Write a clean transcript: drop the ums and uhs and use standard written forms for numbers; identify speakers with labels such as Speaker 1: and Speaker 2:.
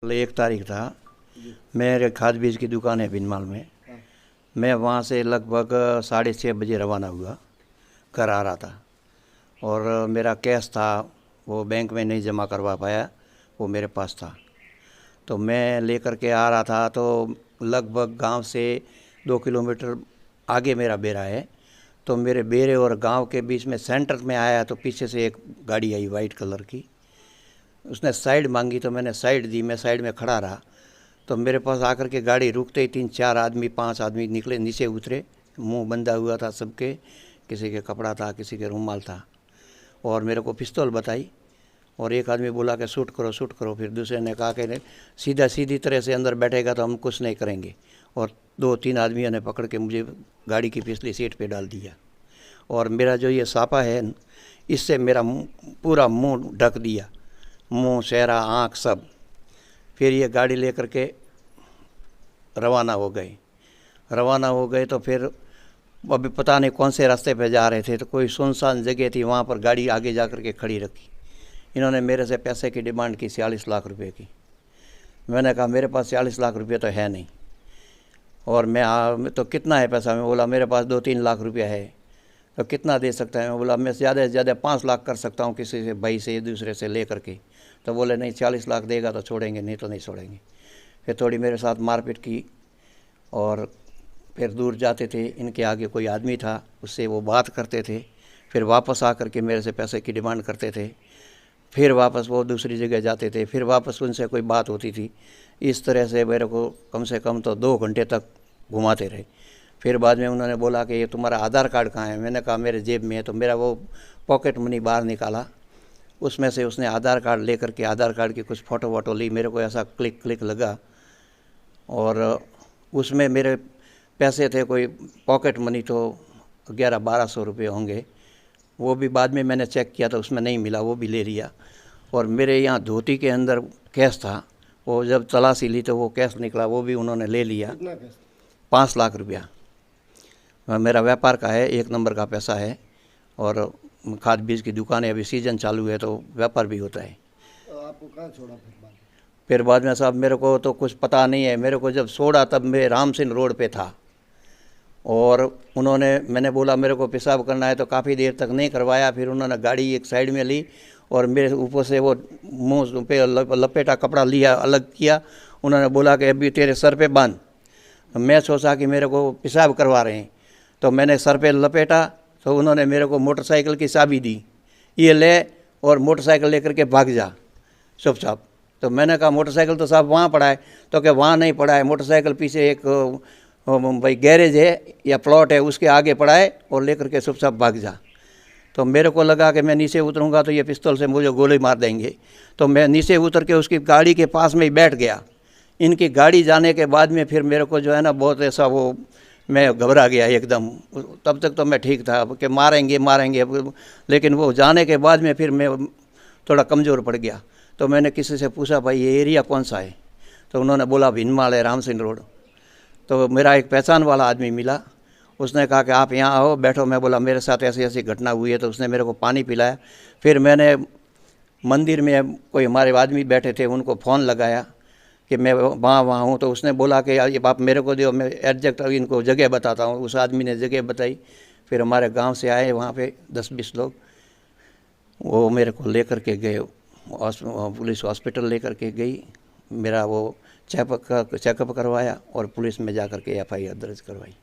Speaker 1: 1 तारीख था। मेरे खाद बीज की दुकान है बिनमाल में। मैं वहाँ से लगभग 6:30 बजे रवाना हुआ, घर आ रहा था। और मेरा कैश था वो बैंक में नहीं जमा करवा पाया, वो मेरे पास था। तो मैं लेकर के आ रहा था। तो लगभग गांव से 2 किलोमीटर आगे मेरा बेरा है। तो मेरे बेरे और गांव के बीच में सेंटर में आया तो पीछे से एक गाड़ी आई वाइट कलर की। उसने साइड मांगी तो मैंने साइड दी। मैं साइड में खड़ा रहा तो मेरे पास आकर के गाड़ी रुकते ही 3-4 आदमी 5 आदमी निकले, नीचे उतरे। मुंह बंधा हुआ था सबके, किसी के कपड़ा था, किसी के रुमाल था। और मेरे को पिस्तौल बताई और एक आदमी बोला कि शूट करो शूट करो। फिर दूसरे ने कहा कि सीधी तरह से अंदर बैठेगा तो हम कुछ नहीं करेंगे। और 2-3 आदमियों ने पकड़ के मुझे गाड़ी की पिछली सीट पे डाल दिया। और मेरा जो ये सापा है इससे मेरा पूरा मुंह ढक दिया, मुंह, चेहरा, आँख सब। फिर ये गाड़ी लेकर के रवाना हो गए। तो फिर अभी पता नहीं कौन से रास्ते पे जा रहे थे। तो कोई सुनसान जगह थी, वहाँ पर गाड़ी आगे जा कर के खड़ी रखी। इन्होंने मेरे से पैसे की डिमांड की 46 लाख रुपए की। मैंने कहा मेरे पास 46 लाख रुपये तो है नहीं। और मैं तो कितना है पैसा? मैं बोला मेरे पास 2-3 लाख रुपया है। तो कितना दे सकता है? मैं बोला मैं ज़्यादा से ज़्यादा 5 लाख कर सकता हूँ, किसी से भाई से दूसरे से ले करके। तो बोले नहीं, 40 लाख देगा तो छोड़ेंगे, नहीं तो नहीं छोड़ेंगे। फिर थोड़ी मेरे साथ मारपीट की। और फिर दूर जाते थे, इनके आगे कोई आदमी था, उससे वो बात करते थे। फिर वापस आकर के मेरे से पैसे की डिमांड करते थे। फिर वापस वो दूसरी जगह जाते थे, फिर वापस उनसे कोई बात होती थी। इस तरह से मेरे को कम से कम तो 2 घंटे तक घुमाते रहे। फिर बाद में उन्होंने बोला कि ये तुम्हारा आधार कार्ड कहाँ है? मैंने कहा मेरे जेब में है। तो मेरा वो पॉकेट मनी बाहर निकाला, उसमें से उसने आधार कार्ड लेकर के आधार कार्ड की कुछ फ़ोटो वोटो ली। मेरे को ऐसा क्लिक लगा और उसमें मेरे पैसे थे, कोई पॉकेट मनी तो 1100-1200 रुपये होंगे। वो भी बाद में मैंने चेक किया तो उसमें नहीं मिला, वो भी ले लिया। और मेरे यहाँ धोती के अंदर कैश था, वो जब तलाशी ली तो वो कैश निकला, वो भी उन्होंने ले लिया। 5 लाख रुपया मेरा व्यापार का है, 1 नंबर का पैसा है। और खाद बीज की दुकान है, अभी सीजन चालू है तो व्यापार भी होता है।
Speaker 2: तो आपको कहाँ छोड़ा
Speaker 1: फिर बाद में साहब मेरे को तो कुछ पता नहीं है। मेरे को जब छोड़ा तब मैं राम सिंह रोड पे था। और मैंने बोला मेरे को पेशाब करना है, तो काफ़ी देर तक नहीं करवाया। फिर उन्होंने गाड़ी एक साइड में ली और मेरे ऊपर से वो मुंह पे लपेटा कपड़ा लिया, अलग किया। उन्होंने बोला कि अभी तेरे सर पे बांध। मैं सोचा कि मेरे को पेशाब करवा रहे हैं, तो मैंने सर पे लपेटा। तो उन्होंने मेरे को मोटरसाइकिल की चाबी दी, ये ले और मोटरसाइकिल लेकर के भाग जा चुपचाप। तो मैंने कहा मोटरसाइकिल तो साहब वहाँ पड़ा है। तो क्या वहाँ नहीं पड़ा है, मोटरसाइकिल पीछे एक भाई गैरेज है या प्लॉट है, उसके आगे पड़ा है, और लेकर के चुपचाप भाग जा। तो मेरे को लगा कि मैं नीचे उतरूँगा तो ये पिस्तौल से मुझे गोली मार देंगे। तो मैं नीचे उतर के उसकी गाड़ी के पास में ही बैठ गया। इनकी गाड़ी जाने के बाद में फिर मेरे को जो है ना बहुत ऐसा वो, मैं घबरा गया एकदम। तब तक तो मैं ठीक था कि मारेंगे, लेकिन वो जाने के बाद में फिर मैं थोड़ा कमज़ोर पड़ गया। तो मैंने किसी से पूछा भाई ये एरिया कौन सा है? तो उन्होंने बोला भिनमाल है, राम सिंह रोड। तो मेरा एक पहचान वाला आदमी मिला, उसने कहा कि आप यहाँ आओ, बैठो। मैं बोला मेरे साथ ऐसी ऐसी घटना हुई है। तो उसने मेरे को पानी पिलाया। फिर मैंने मंदिर में कोई हमारे आदमी बैठे थे, उनको फ़ोन लगाया कि मैं वहाँ हूँ। तो उसने बोला कि ये आप मेरे को दो, मैं एग्जैक्ट इनको जगह बताता हूँ। उस आदमी ने जगह बताई। फिर हमारे गांव से आए वहाँ पे 10-20 लोग, वो मेरे को लेकर के गए, पुलिस हॉस्पिटल लेकर के गई। मेरा वो चेकअप करवाया और पुलिस में जा कर के FIR दर्ज करवाई।